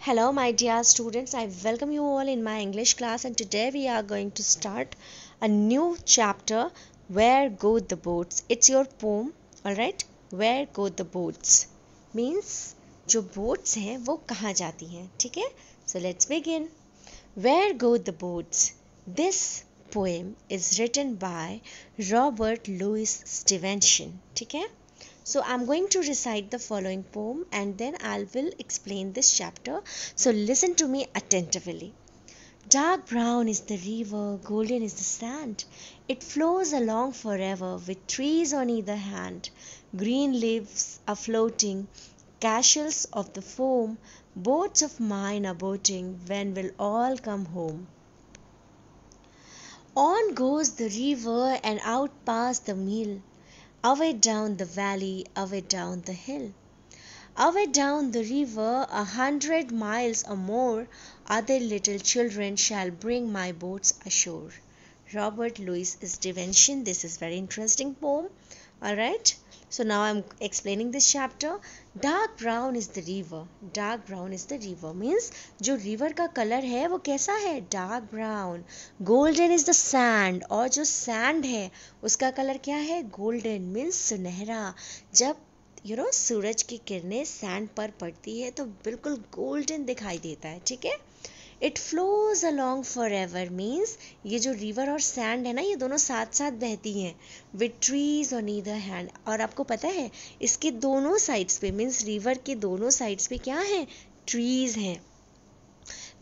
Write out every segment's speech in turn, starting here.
Hello, my dear students. I welcome you all in my English class, and today we are going to start a new chapter. Where go the boats? It's your poem, alright? Where go the boats? Means जो boats हैं वो कहाँ जाती हैं, ठीक है? So let's begin. Where go the boats? This poem is written by Robert Louis Stevenson, ठीक है? So I'm going to recite the following poem and then I will explain this chapter. So listen to me attentively. Dark brown is the river, golden is the sand. It flows along forever with trees on either hand. Green leaves are floating, castles of the foam. Boats of mine are boating, when will all come home? On goes the river and out past the mill. Away down the valley, away down the hill. Away down the river 100 miles or more, other little children shall bring my boats ashore. Robert Louis Stevenson. This is very interesting poem. Alright. So now I'm explaining this chapter. Dark brown is the river. Dark brown is the river means जो river का color है वो कैसा है? Dark brown. Golden is the sand. और जो sand है उसका color क्या है? Golden means सुनहरा. जब सूरज की किरणें सैंड पर पड़ती है तो बिल्कुल गोल्डन दिखाई देता है, ठीक है? It flows along for ever means ये जो रिवर और सैंड है ना ये दोनों साथ साथ बहती हैं with trees on either hand. और आपको पता है इसके दोनों साइड्स पे मीन्स रिवर के दोनों साइड्स पे क्या है? ट्रीज हैं.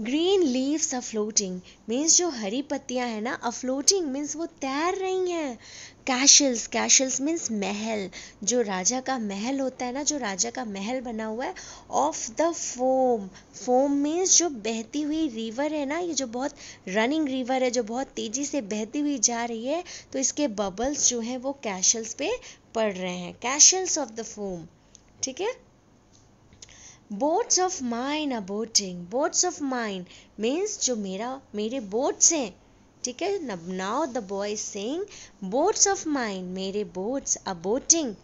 Green leaves are floating means जो हरी पत्तियां हैं ना अफ्लोटिंग मीन्स वो तैर रही हैं. कैशल्स, कैशल्स मीन्स महल. जो राजा का महल होता है ना, जो राजा का महल बना हुआ है. Of the foam, foam means जो बहती हुई रिवर है ना, ये जो बहुत रनिंग रिवर है जो बहुत तेजी से बहती हुई जा रही है तो इसके बबल्स जो हैं वो कैशल्स पे पड़ रहे हैं. कैशल्स ऑफ द फोम, ठीक है? Boats of mine are boating. Boats of mine means जो मेरे बोट्स हैं, ठीक है? Now the boy is saying boats of mine, मेरे boats are boating.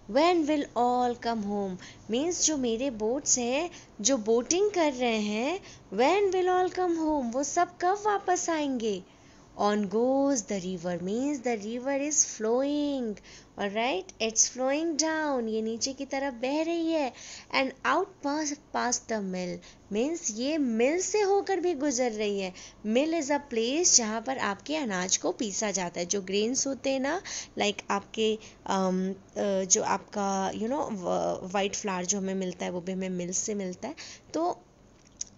When will all come home means जो मेरे बोट्स हैं जो बोटिंग कर रहे हैं when will all come home वो सब कब वापस आएंगे. On goes the river means the river is flowing. Alright, it's flowing down. ये नीचे की तरफ बह रही है. And out past the mill means ये मिल से होकर भी गुजर रही है. मिल is a place जहाँ पर आपके अनाज को पीसा जाता है. जो ग्रेन्स होते हैं ना, लाइक आपके जो आपका वाइट फ्लावर जो हमें मिलता है वो भी हमें मिल से मिलता है. तो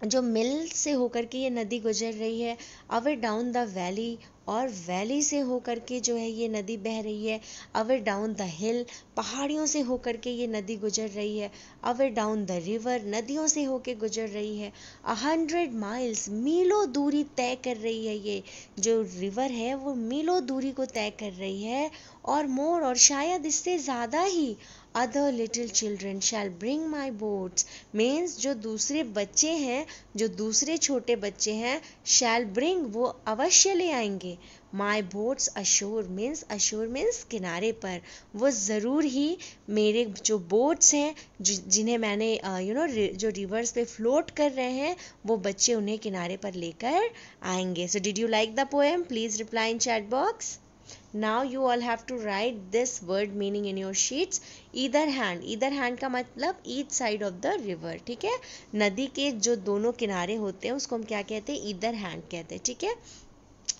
जो मिल से होकर के ये नदी गुजर रही है. अवे डाउन द वैली, और वैली से होकर के जो है ये नदी बह रही है. अवे डाउन द हिल, पहाड़ियों से होकर के ये नदी गुजर रही है. अवे डाउन द रिवर, नदियों से होकर गुजर रही है. 100 माइल्स, मीलों दूरी तय कर रही है. ये जो रिवर है वो मीलों दूरी को तय कर रही है. और मोर, और शायद इससे ज़्यादा ही. Other little children shall bring my boats means जो दूसरे बच्चे हैं, जो दूसरे छोटे बच्चे हैं, shall bring वो अवश्य ले आएंगे. My boats ashore means ashore means किनारे पर. वो ज़रूर ही मेरे जो बोट्स हैं जिन्हें मैंने जो रिवर्स पे फ्लोट कर रहे हैं वो बच्चे उन्हें किनारे पर लेकर आएंगे. So did you like the poem? Please reply in chat box. Now you all have to write this word meaning in your sheets. Either hand, either hand का मतलब each side of the river, ठीक है? नदी के जो दोनों किनारे होते हैं उसको हम क्या कहते हैं? either hand कहते हैं, ठीक है?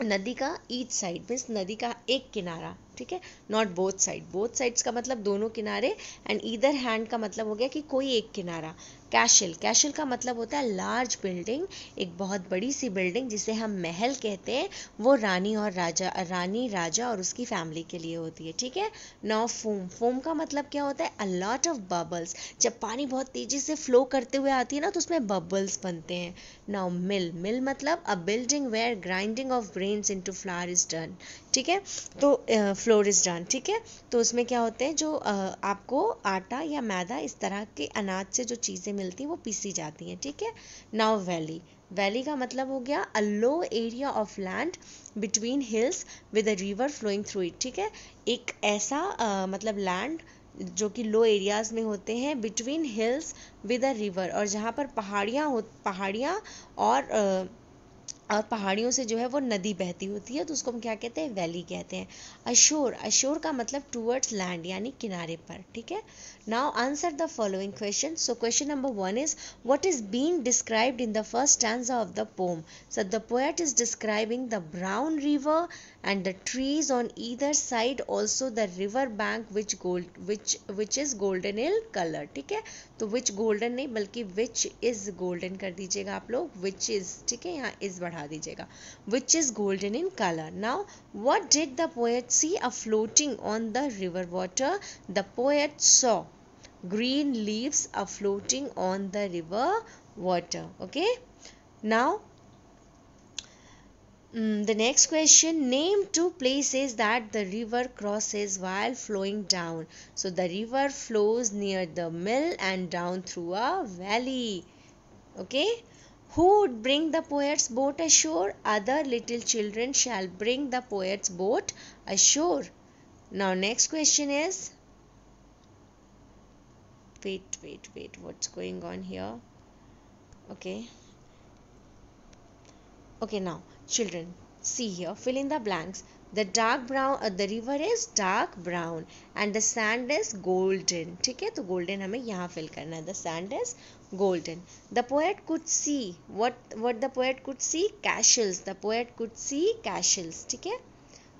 नदी का ईच साइड मीन्स नदी का एक किनारा, ठीक है? Not both side. Both sides का मतलब दोनों किनारे. एंड ईदर हैंड का मतलब हो गया कि कोई एक किनारा. कैशल, कैशल का मतलब होता है लार्ज बिल्डिंग, एक बहुत बड़ी सी बिल्डिंग जिसे हम महल कहते हैं. वो रानी राजा और उसकी फैमिली के लिए होती है, ठीक है? नाउ फोम, फोम का मतलब क्या होता है? A lot of bubbles. जब पानी बहुत तेजी से फ्लो करते हुए आती है ना तो उसमें बबल्स बनते हैं. नाउ मिल, मिल मतलब a building where grinding of grains into flour is done, ठीक है? तो फ्लोर इज डन, ठीक है? तो उसमें क्या होते हैं जो आपको आटा या मैदा इस तरह के अनाज से जो चीज़ें मिलती हैं वो पीसी जाती हैं, ठीक है? नाउ वैली, वैली का मतलब हो गया a low area of land between hills with a river flowing through it, ठीक है? एक ऐसा मतलब लैंड जो कि लो एरियाज में होते हैं, between hills with a river, और जहाँ पर पहाड़ियाँ और पहाड़ियों से जो है वो नदी बहती होती है, तो उसको हम क्या कहते हैं, वैली कहते हैं। अशोर, अशोर का मतलब टूवर्ड्स लैंड, यानी किनारे पर, ठीक है। Now answer the following question. So question number 1 is what is being described in the first stanza of the pome. So the poet is describing the brown river and the trees on either side, also the river bank which is golden in color, ठीक है। तो which golden नहीं बल्कि which is golden कर दीजिएगा आप लोग, which is, ठीक है, यहाँ is बढ़ा दीजिएगा, which is golden in color. Now what did the poet see a floating on the river water? The poet saw green leaves are floating on the river water. Okay, now the next question, name two places that the river crosses while flowing down. So the river flows near the mill and down through a valley. Okay, who would bring the poet's boat ashore? Other little children shall bring the poet's boat ashore. Now next question is, wait, what's going on here? Okay, now children, see here, fill in the blanks. The dark brown, the river is dark brown and the sand is golden, ठीक है, तो golden हमें यहाँ fill करना है, the sand is golden. The poet could see what the poet could see, castles. The poet could see castles, ठीक है,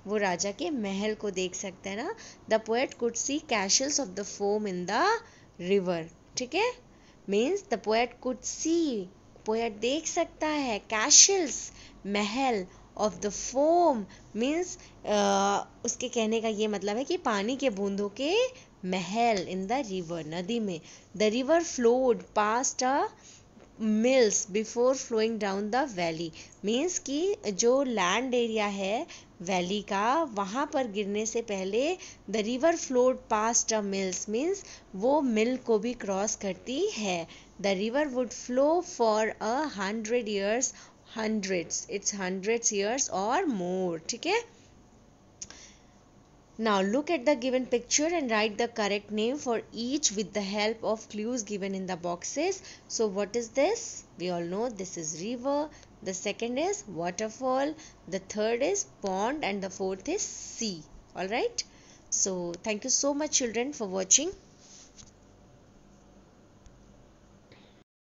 वो राजा के महल को देख सकते हैं ना. The poet could see castles of the foam in the river, ठीक है, means the poet could see, poet देख सकता है, कैशल्स, महल, ऑफ द फोम मीन्स उसके कहने का ये मतलब है कि पानी के बूंदों के महल, इन द रिवर, नदी में. The river flowed past a mills before flowing down the valley, means कि जो लैंड एरिया है वैली का, वहाँ पर गिरने से पहले the river flowed past a mills, means वो मिल को भी क्रॉस करती है. The river would flow for 100 years, it's hundreds years or more, ठीक है. Now look at the given picture and write the correct name for each with the help of clues given in the boxes. So what is this? We all know this is river, the second is waterfall, the third is pond, and the fourth is sea. All right. So thank you so much children for watching.